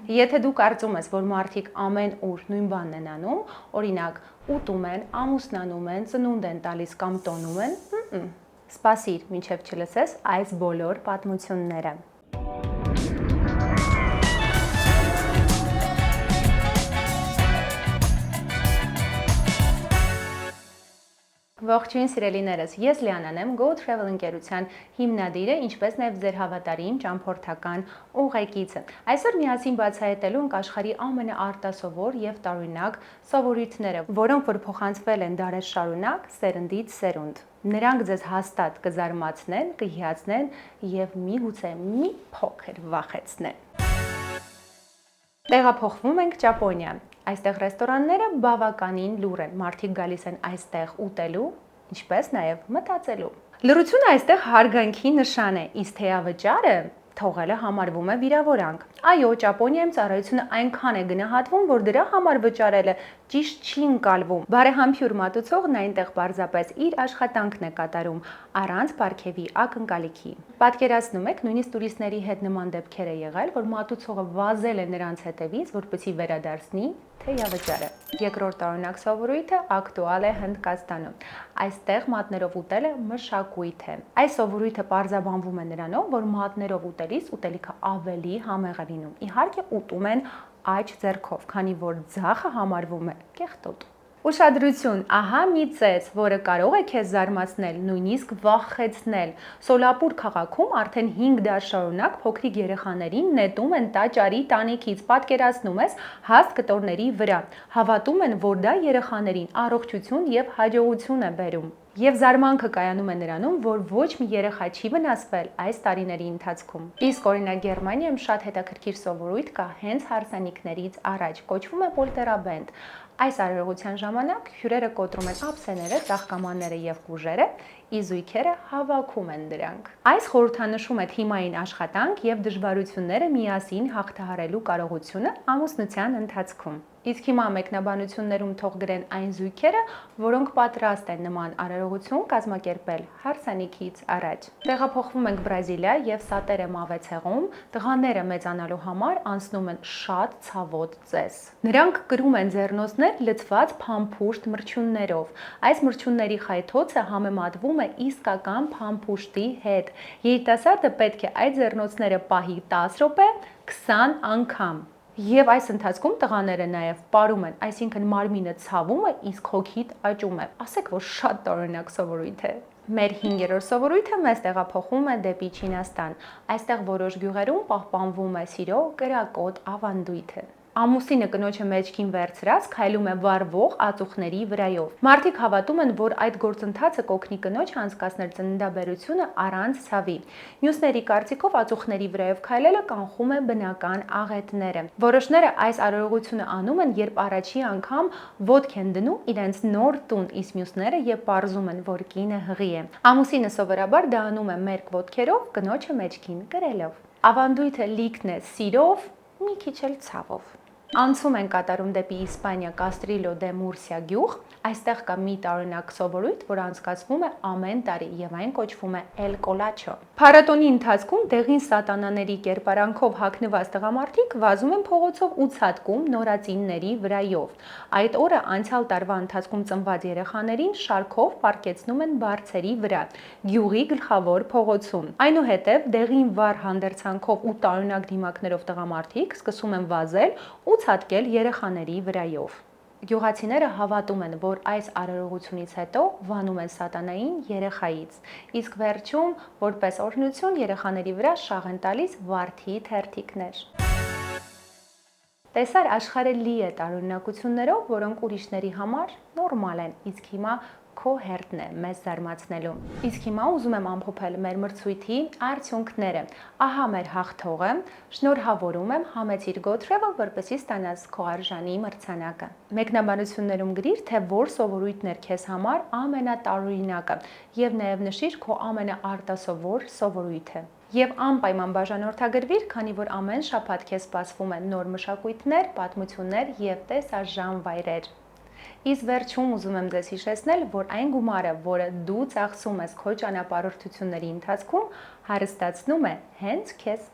Եթե դու կարծում ես, որ մարդիկ ամեն օր նույն բանն են անում, օրինակ, ուտում են, ամուսնանում են, ծնունդ են տալիս կամ տոնում են, սպասիր, մինչև չլսես այս բոլոր պատմությունները։ Ողջույն սիրելիներս, ես Լիանան եմ, Go Travel ընկերության հիմնադիրը, ինչպես նաև ձեր հավատարիմ ճամփորդական ուղեկիցը։ Այսօր միասին բացահայտելու ենք աշխարհի ամենաարտասովոր եւ տարօրինակ սովորույթները, որոնք որ փոխանցվել են դարեր շարունակ, սերնդից սերունդ։ Նրանք ձեզ հաստատ կզարմացնեն, կհիացնեն եւ միգուցե մի փոքր վախեցնեն։ Տեղափոխվում ենք Ճապոնիա։ Այստեղ ռեստորանները բավականին լուռ են, մարդիկ գալիս են այստեղ ուտելու, ինչպես նաև մտածելու։ Լռությունը այստեղ հարգանքի նշան է, իսկ թեյավճարը թողելը համարվում է վիրավորանք։ Այո, Ճապոնիայում ծառայությունը այնքան է գնահատվում, որ դրա համար վճարելը ճիշտ չի ընկալվում։ Բարեհամբույր մատուցողն այնտեղ պարզապես իր աշխատանքն է կատարում, առանց պարգևի ակնկալիքի։ Պատկերացնում եք, նույնիսկ տուրիստների հետ նման դեպքեր է եղել, որ մատուցողը վազել է նրանց հետևից, որպեսզի վերադարձնի թեյավճարը։ Երկրորդ տարօրինակ սովորույթը ակտուալ է Հնդկաստանում։ Այստեղ մատներով ուտելը մշակույթ է։ Այս սովորույթը պարզաբանվում է նրանով, որ մատներով ուտելիս ուտելիքը ավելի համեղ է լինում։ Իհարկե ուտում են աջ ձեռքով, քանի որ ձախը համարվում է կեղտոտ։ Ուշադրություն, ահա մի ծեծ, որը կարող է քեզ զարմացնել, նույնիսկ վախեցնել։ Սոլապուր քաղաքում արդեն 5 դար շարունակ փոքրիկ երեխաներին նետում են տաճարի տանիքից, պատկերացնում ես, հաստ կտորների վրա։ Հավատում են, որ դա երեխաներին առողջություն եւ հաջողություն է բերում։ Եվ զարմանքը կայանում է նրանում, որ ոչ մի երեխա չի վնասվել այս տարիների ընթացքում։ Իսկ օրինակ Գերմանիայում շատ հետաքրքիր սովորույթ կա հենց հարսանիքներից առաջ, կոչվում է Պոլտերաբենդ։ Այս արարողության ժամանակ հյուրերը կոտրում են ափսեները, ծաղկամանները եւ կուժերը, իզույգերը հավաքում են դրանք։ Այս խորհրդանշում է թիմային աշխատանք եւ դժվարությունները միասին հաղթահարելու կարողությունը ամուսնության ընթացքում։ Իսկ հիմա մեկնաբանություններում թող գրեն այն զույգերը, որոնք պատրաստ են նման արարողություն կազմակերպել հարսանիքից առաջ։ Տեղափոխվում ենք Բրազիլիա եւ Սատերը Մավեցեղում տղաները մեծանալու համար անցնում են շատ ցավոտ ծես։ Նրանք կրում են ձեռնոցներ լցված փամփուշտ մրջյուններով։ Այս մրջյունների խայթոցը համեմատվում է իսկական փամփուշտի հետ։ Երիտասարդը պետք է այդ ձեռնոցները պահի 10 րոպե 20 անգամ։ Եվ այս ընթացքում տղաները նաև պարում են, այսինքն մարմինը ցավում է, իսկ հոգիդ աճում է։ Ասեք, որ շատ տարօրինակ սովորույթ է։ Մեր 5-րդ սովորույթը մեզ տեղափոխում է դեպի Չինաստան։ Այստեղ որոշ գյուղերում պահպանվում է սիրո կրակոտ ավանդույթը։ Ամուսինը կնոջը մեջքին վերցրած քայլում է վառվող ածուխների վրայով։ Մարդիկ հավատում են, որ այդ գործընթացը կօգնի կնոջը անցկացնել ծննդաբերությունը առանց ցավի։ Մյուսների կարծիքով ածուխների վրայով քայլելը կանխում է բնական աղետները։ Որոշները այս արարողությունը անում են, երբ առաջի անգամ ոտք են դնում իրենց նոր տուն, իսկ մյուսները երբ պարզում են, որ կինը հղի է։ Ամուսինը սովորաբար դա անում է մերկ ոտքերով, կնոջը մեջքին կրելով։ Ավանդույթը լիքն է սիրով, մի քիչ էլ ցավով։ Անցում են կատարում դեպի Իսպանիա Կաստրիլո դե Մուրսիա գյուղ, այստեղ կա մի տարօրինակ սովորույթ, որ անցկացվում է ամեն տարի եւ այն կոչվում է El Colacho։ Փառատոնի ընթացքում դեղին սատանաների կերպարանքով հագնված տղամարդիկ վազում են փողոցով ու ցատկում նորածինների վրայով։ Այդ օրը անցյալ տարվա ընթացքում ծնված երեխաներին շարքով պառկեցնում են բարձերի վրա, գյուղի գլխավոր փողոցում։ Այնուհետև դեղին վառ հանդերձանքով ու տարօրինակ դիմակներով տղամարդիկ սկսում են վազել ու ցատկել երեխաների վրայով։ Գյուղացիները հավատում են, որ այս արարողությունից հետո վանում են սատանային երեխայից, իսկ վերջում, որպես օրհնություն, երեխաների վրա շաղ են տալիս վարդի թերթիկներ։ Տեսար աշխարհը լի է տարօրինակություններով, որոնք ուրիշների համար նորմալ են, իսկ հիմա քո հերթն է մեզ զարմացնելու։ Իսկ հիմա ուզում եմ ամփոփել մեր մրցույթի արդյունքները։ Ահա մեր հաղթողը, շնորհավորում եմ, համեցիր Go Travel, որպեսզի ստանաս քո արժանի մրցանակը։ Մեկնաբանություններում գրիր, թե որ սովորույթն էր քեզ համար ամենատարօրինակը եւ նաեւ նշիր քո ամենաարտասովոր սովորույթը։ Եվ անպայման բաժանորդագրվիր, քանի որ ամեն շաբաթ քեզ սպասվում են նոր մշակույթներ, պատմություններ եւ տեսարժան վայրեր։ Իսկ վերջում ուզում եմ ձեզ հիշեցնել, որ այն գումարը, որը դու ծախսում ես քո ճանապարհորդությունների ընթացքում, հարստացնում է հենց քեզ։